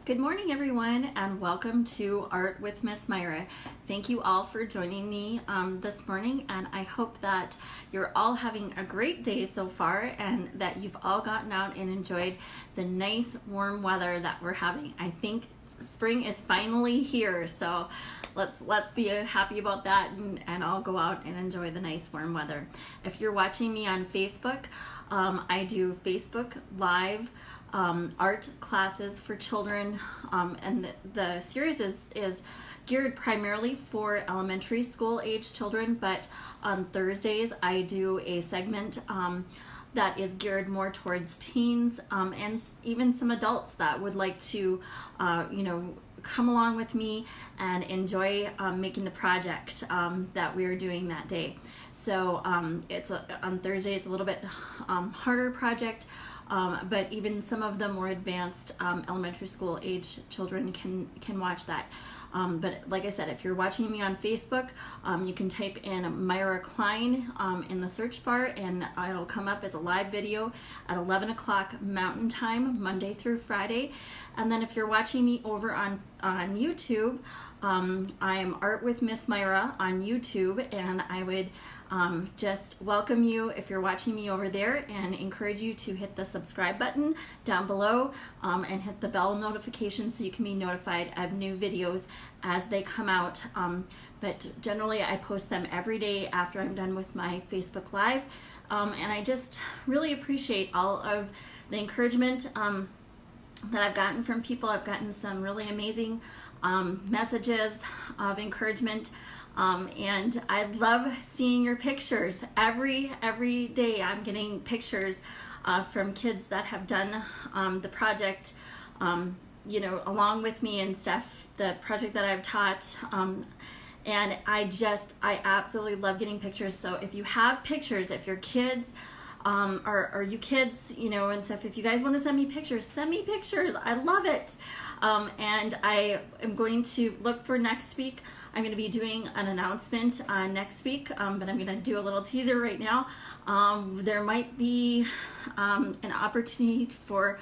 Good morning, everyone, and welcome to Art with Miss Myra. Thank you all for joining me this morning, and I hope that you're all having a great day so far and that you've all gotten out and enjoyed the nice warm weather that we're having. I think spring is finally here, so let's be happy about that and all go out and enjoy the nice warm weather. If you're watching me on Facebook, I do Facebook Live art classes for children, and the series is geared primarily for elementary school age children, but on Thursdays I do a segment that is geared more towards teens and even some adults that would like to come along with me and enjoy making the project that we are doing that day. So on Thursday it's a little bit harder project, but even some of the more advanced elementary school age children can watch that. But like I said, if you're watching me on Facebook, you can type in Myra Klein in the search bar and it'll come up as a live video at 11 o'clock Mountain Time, Monday through Friday. And then if you're watching me over on YouTube, I am Art with Miss Myra on YouTube, and I would just welcome you if you're watching me over there and encourage you to hit the subscribe button down below and hit the bell notification so you can be notified of new videos as they come out. But generally I post them every day after I'm done with my Facebook Live, and I just really appreciate all of the encouragement that I've gotten from people. I've gotten some really amazing messages of encouragement, and I love seeing your pictures. Every day I'm getting pictures from kids that have done the project along with me and stuff, the project that I've taught, and I absolutely love getting pictures. So if you have pictures, if your kids or you kids, and stuff, if you guys want to send me pictures, send me pictures. I love it. And I am going to look for next week. I'm going to be doing an announcement next week, but I'm going to do a little teaser right now. There might be an opportunity for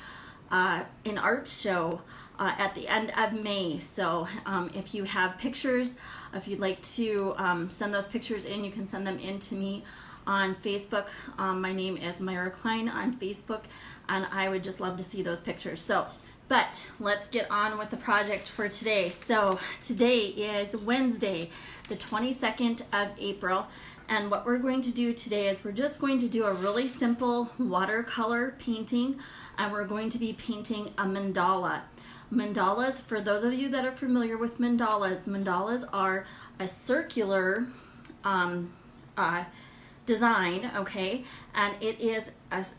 an art show at the end of May. So if you have pictures, if you'd like to send those pictures in, you can send them in to me on Facebook. My name is Myra Klein on Facebook, and I would just love to see those pictures. But let's get on with the project for today. So today is Wednesday, the 22nd of April, and what we're going to do today is we're just going to do a really simple watercolor painting, and we're going to be painting a mandala. Mandalas, for those of you that are familiar with mandalas are a circular design, okay, and it is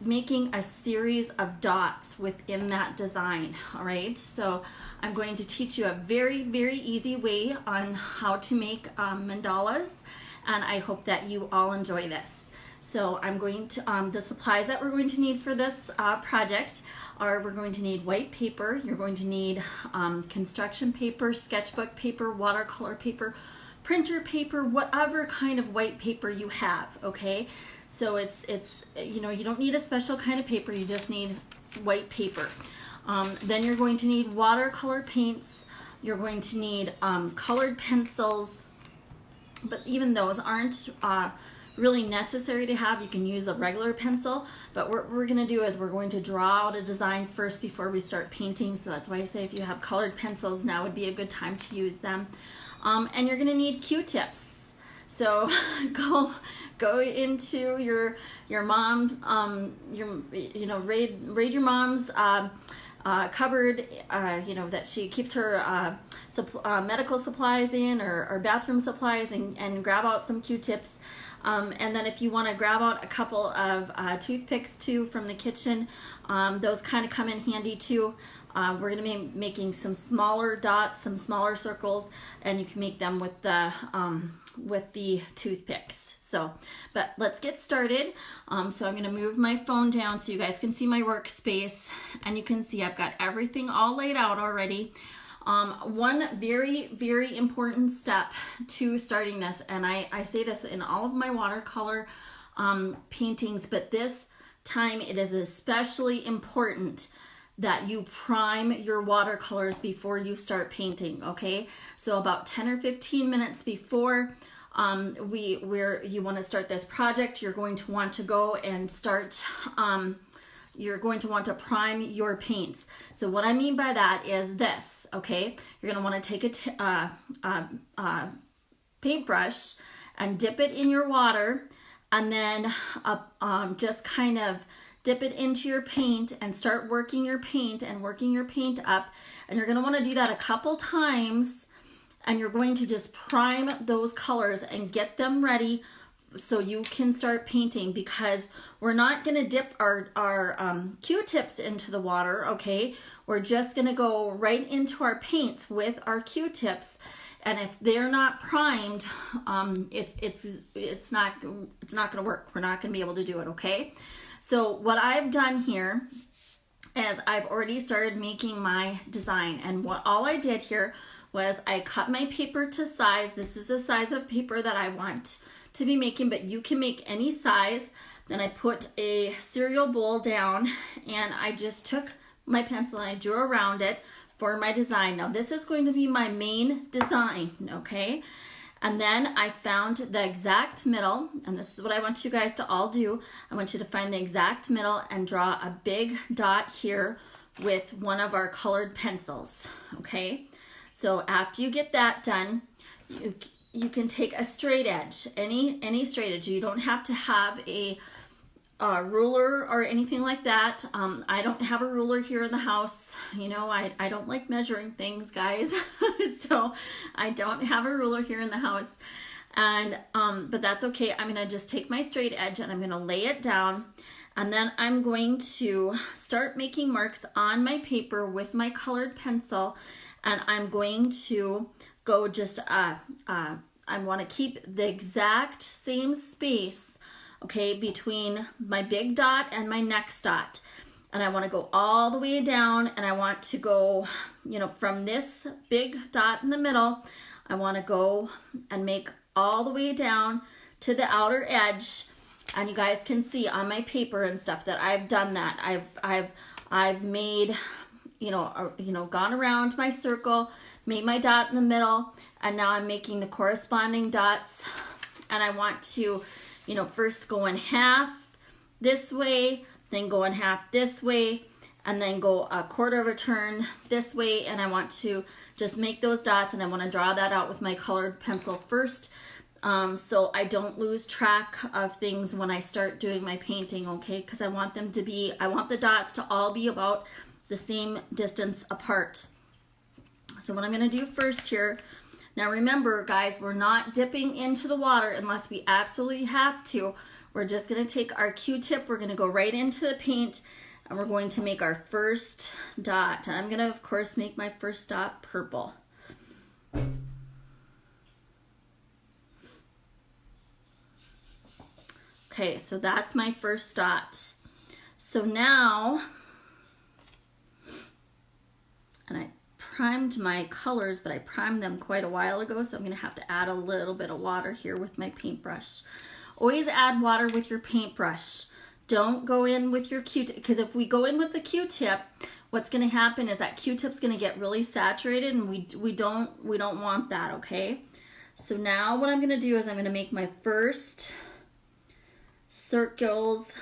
making a series of dots within that design. All right, so I'm going to teach you a very easy way on how to make mandalas, and I hope that you all enjoy this. So I'm going to the supplies that we're going to need for this project are, we're going to need white paper, you're going to need construction paper, sketchbook paper, watercolor paper, printer paper, whatever kind of white paper you have, okay? So it's you don't need a special kind of paper, you just need white paper. Then you're going to need watercolor paints, you're going to need colored pencils, but even those aren't really necessary to have. You can use a regular pencil, but what we're going to do is we're going to draw out a design first before we start painting, so that's why I say if you have colored pencils, now would be a good time to use them. And you're going to need Q-tips. So go into your mom, raid your mom's cupboard, that she keeps her medical supplies in, or bathroom supplies, and grab out some Q-tips. And then if you want to grab out a couple of toothpicks too from the kitchen, those kind of come in handy too. We're going to be making some smaller dots, some smaller circles, and you can make them with the toothpicks. So, but let's get started. So I'm going to move my phone down so you guys can see my workspace, and you can see I've got everything all laid out already. One very important step to starting this, and I say this in all of my watercolor paintings, but this time it is especially important that you prime your watercolors before you start painting, okay? So about 10 or 15 minutes before you want to start this project, you're going to want to go and start, you're going to want to prime your paints. So what I mean by that is this, okay? You're going to want to take a paintbrush and dip it in your water, and then just kind of dip it into your paint and start working your paint up. And you're going to want to do that a couple times, and you're going to just prime those colors and get them ready so you can start painting, because we're not going to dip our Q-tips into the water, okay? We're just going to go right into our paints with our Q-tips. And if they're not primed, it's not going to work. We're not going to be able to do it, okay? So what I've done here is I've already started making my design, and all I did here was I cut my paper to size. This is the size of paper that I want to be making, but you can make any size. Then I put a cereal bowl down, and I just took my pencil and I drew around it for my design. Now this is going to be my main design, okay? And then I found the exact middle, and this is what I want you guys to all do. I want you to find the exact middle and draw a big dot here with one of our colored pencils, okay? So after you get that done, you can take a straight edge, any straight edge. You don't have to have a ruler or anything like that. I don't have a ruler here in the house. You know, I don't like measuring things, guys. So I don't have a ruler here in the house. And but that's okay. I'm gonna just take my straight edge and I'm gonna lay it down, and then I'm going to start making marks on my paper with my colored pencil, and I'm going to go just I want to keep the exact same space, okay, between my big dot and my next dot. And I want to go all the way down, and I want to go, you know, from this big dot in the middle, I want to go and make all the way down to the outer edge. And you guys can see on my paper and stuff that I've done that. I've made, gone around my circle, made my dot in the middle, and now I'm making the corresponding dots. And I want to, first go in half this way, then go in half this way, and then go a quarter of a turn this way. And I want to just make those dots, and I want to draw that out with my colored pencil first, so I don't lose track of things when I start doing my painting, okay? Because I want the dots to all be about the same distance apart. So what I'm going to do first here, now remember guys, we're not dipping into the water unless we absolutely have to. We're just going to take our Q-tip, we're going to go right into the paint, and we're going to make our first dot. I'm going to, of course, make my first dot purple. Okay, so that's my first dot. So now, and I primed my colors, but I primed them quite a while ago, so I'm going to have to add a little bit of water here with my paintbrush. Always add water with your paintbrush. Don't go in with your Q-tip, because if we go in with the Q-tip, what's going to happen is that Q-tip's going to get really saturated, and we don't want that, okay? So now what I'm going to do is I'm going to make my first circles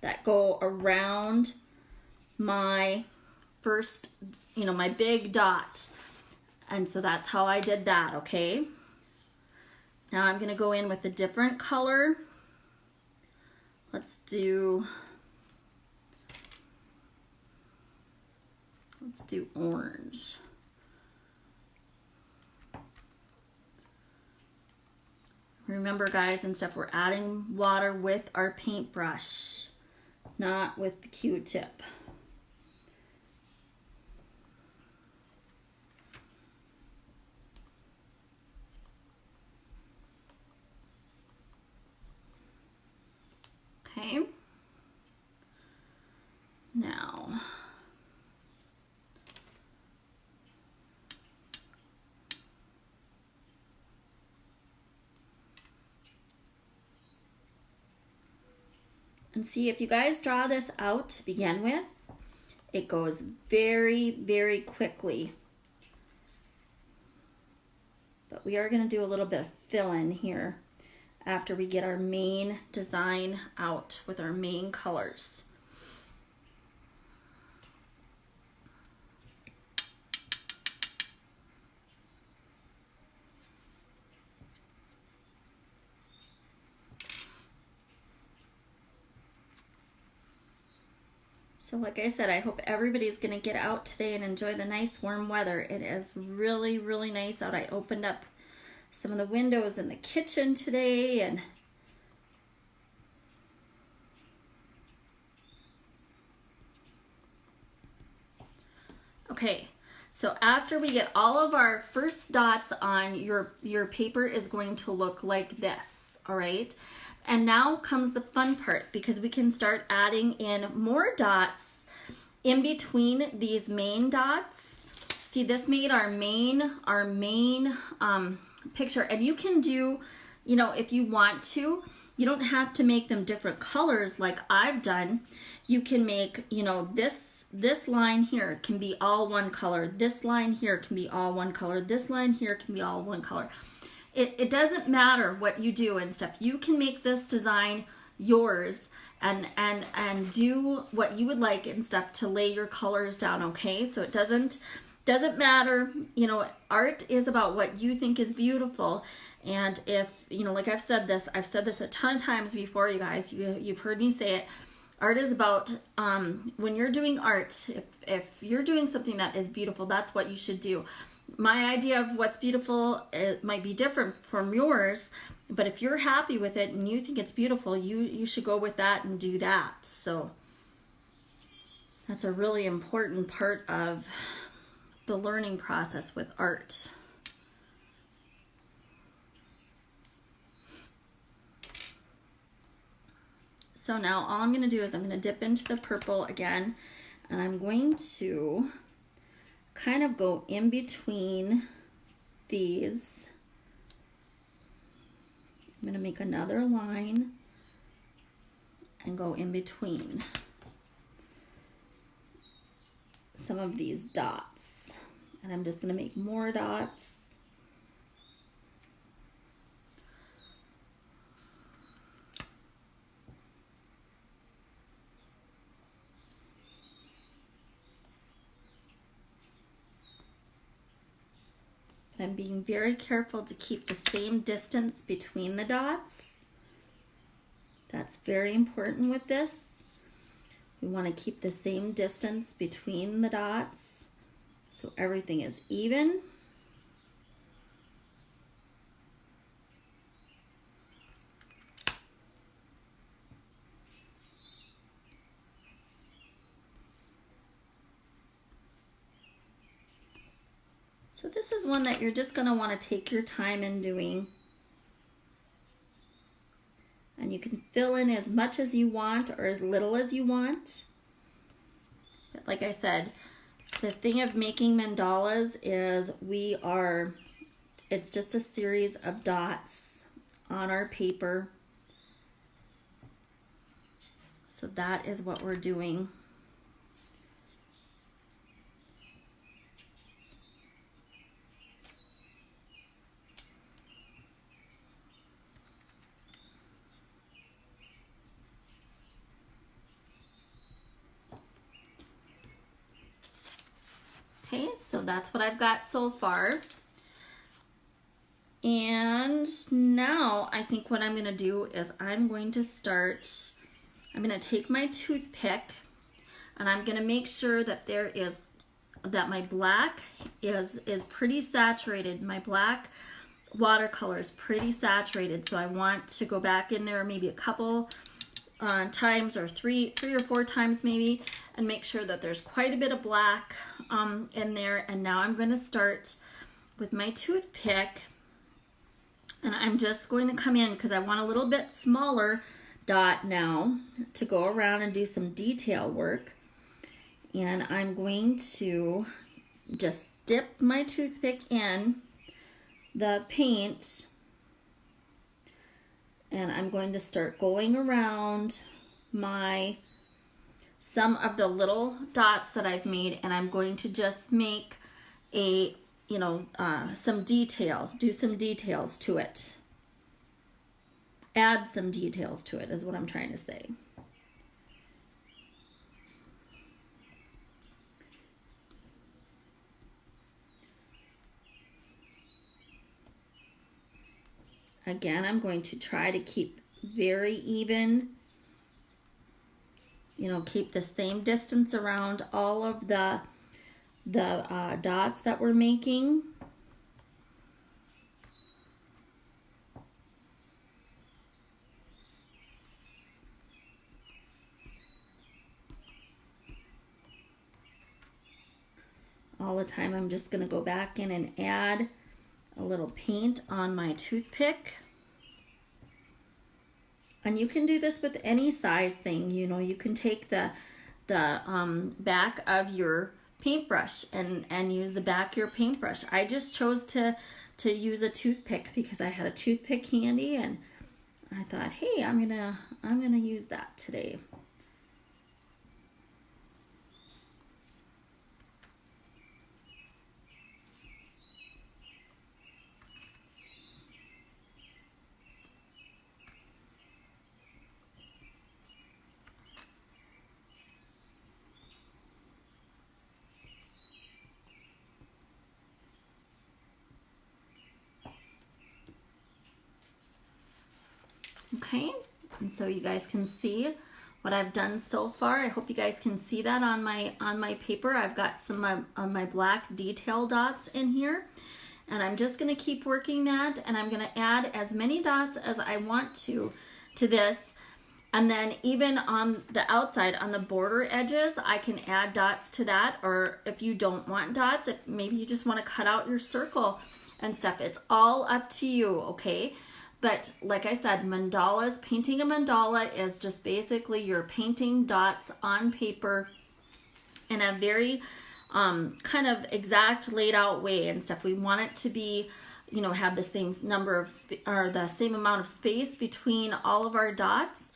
that go around my first, my big dot. And so that's how I did that, okay? Now I'm going to go in with a different color. Let's do orange. Remember guys and stuff, we're adding water with our paintbrush, not with the Q-tip. Okay. Now, and see, if you guys draw this out to begin with, It goes very, very quickly. But we are going to do a little bit of fill-in here after we get our main design out with our main colors. So like I said, I hope everybody's going to get out today and enjoy the nice warm weather. It is really, really nice out. I opened up some of the windows in the kitchen today, and okay, so after we get all of our first dots on, your paper is going to look like this, all right? And now comes the fun part, because we can start adding in more dots in between these main dots. See, this made our main picture. And you can do, you know, if you want to, you don't have to make them different colors like I've done. You can make, you know, this line here can be all one color. This line here can be all one color. This line here can be all one color. It doesn't matter what you do and stuff. You can make this design yours and do what you would like and stuff to lay your colors down, okay? So it doesn't matter. You know, art is about what you think is beautiful. And if, you know, like I've said this a ton of times before, you guys, you've heard me say it. Art is about, when you're doing art, if you're doing something that is beautiful, that's what you should do. My idea of what's beautiful, it might be different from yours, but if you're happy with it and you think it's beautiful, you should go with that and do that. So that's a really important part of the learning process with art. So now all I'm going to do is I'm going to dip into the purple again, and I'm going to kind of go in between these. I'm going to make another line and go in between some of these dots. And I'm just going to make more dots. I'm being very careful to keep the same distance between the dots. That's very important with this. We want to keep the same distance between the dots so everything is even. So this is one that you're just going to want to take your time in doing. And you can fill in as much as you want or as little as you want. But like I said, the thing of making mandalas is it's just a series of dots on our paper. So that is what we're doing. Okay, so that's what I've got so far. And now I think what I'm going to do is I'm going to take my toothpick and I'm going to make sure that my black is pretty saturated. My black watercolor is pretty saturated, so I want to go back in there maybe a couple times, or three or four times maybe, and make sure that there's quite a bit of black in there. And now I'm going to start with my toothpick, and I'm just going to come in because I want a little bit smaller dot now to go around and do some detail work. And I'm going to just dip my toothpick in the paint, and I'm going to start going around my some of the little dots that I've made, and I'm going to just make a, some details, do some details to it. Add some details to it is what I'm trying to say. Again, I'm going to try to keep very even, keep the same distance around all of the dots that we're making. All the time I'm just going to go back in and add a little paint on my toothpick. And you can do this with any size thing. You can take the back of your paintbrush and use the back of your paintbrush. I just chose to use a toothpick because I had a toothpick handy, and I thought, hey, I'm gonna use that today. Okay, and so you guys can see what I've done so far. I hope you guys can see that on my paper. I've got some of my black detail dots in here, and I'm just going to keep working that, and I'm going to add as many dots as I want to this. And then even on the outside, on the border edges, I can add dots to that. Or if you don't want dots, if maybe you just want to cut out your circle and stuff, it's all up to you, okay? But like I said, mandalas, painting a mandala is just basically you're painting dots on paper in a very kind of exact laid out way and stuff. We want it to be, have the same number of, or the same amount of space between all of our dots,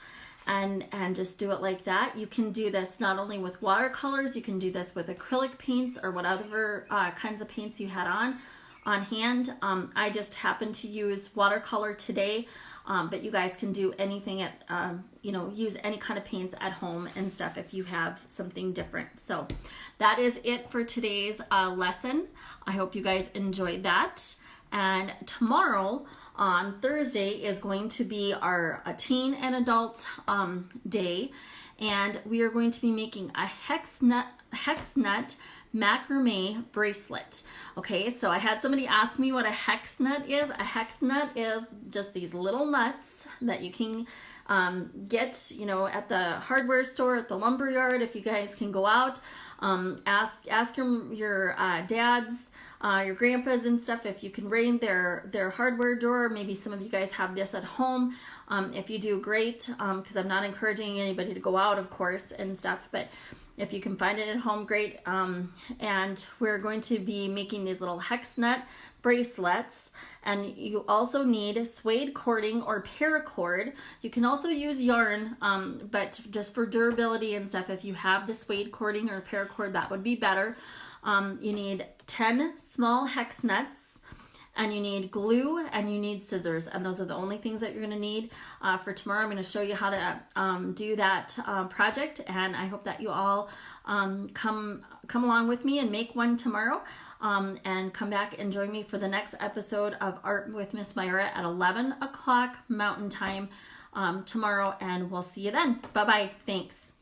and just do it like that. You can do this not only with watercolors, you can do this with acrylic paints or whatever kinds of paints you had on hand. I just happened to use watercolor today, but you guys can do anything at, use any kind of paints at home and stuff if you have something different. So that is it for today's lesson. I hope you guys enjoyed that. And tomorrow on Thursday is going to be our teen and adult day. And we are going to be making a hex nut macrame bracelet. Okay, so I had somebody ask me what a hex nut is. A hex nut is just these little nuts that you can get, at the hardware store, at the lumber yard. If you guys can go out, ask your dads, your grandpas and stuff if you can raid their hardware drawer. Maybe some of you guys have this at home. If you do, great, because I'm not encouraging anybody to go out, of course, and stuff, but if you can find it at home, great. And we're going to be making these little hex nut bracelets, and you also need suede cording or paracord. You can also use yarn, but just for durability and stuff, if you have the suede cording or paracord, that would be better. You need 10 small hex nuts, and you need glue, and you need scissors, and those are the only things that you're going to need for tomorrow. I'm going to show you how to do that project, and I hope that you all come along with me and make one tomorrow, and come back and join me for the next episode of Art with Miss Myra at 11 o'clock Mountain Time tomorrow, and we'll see you then. Bye-bye. Thanks.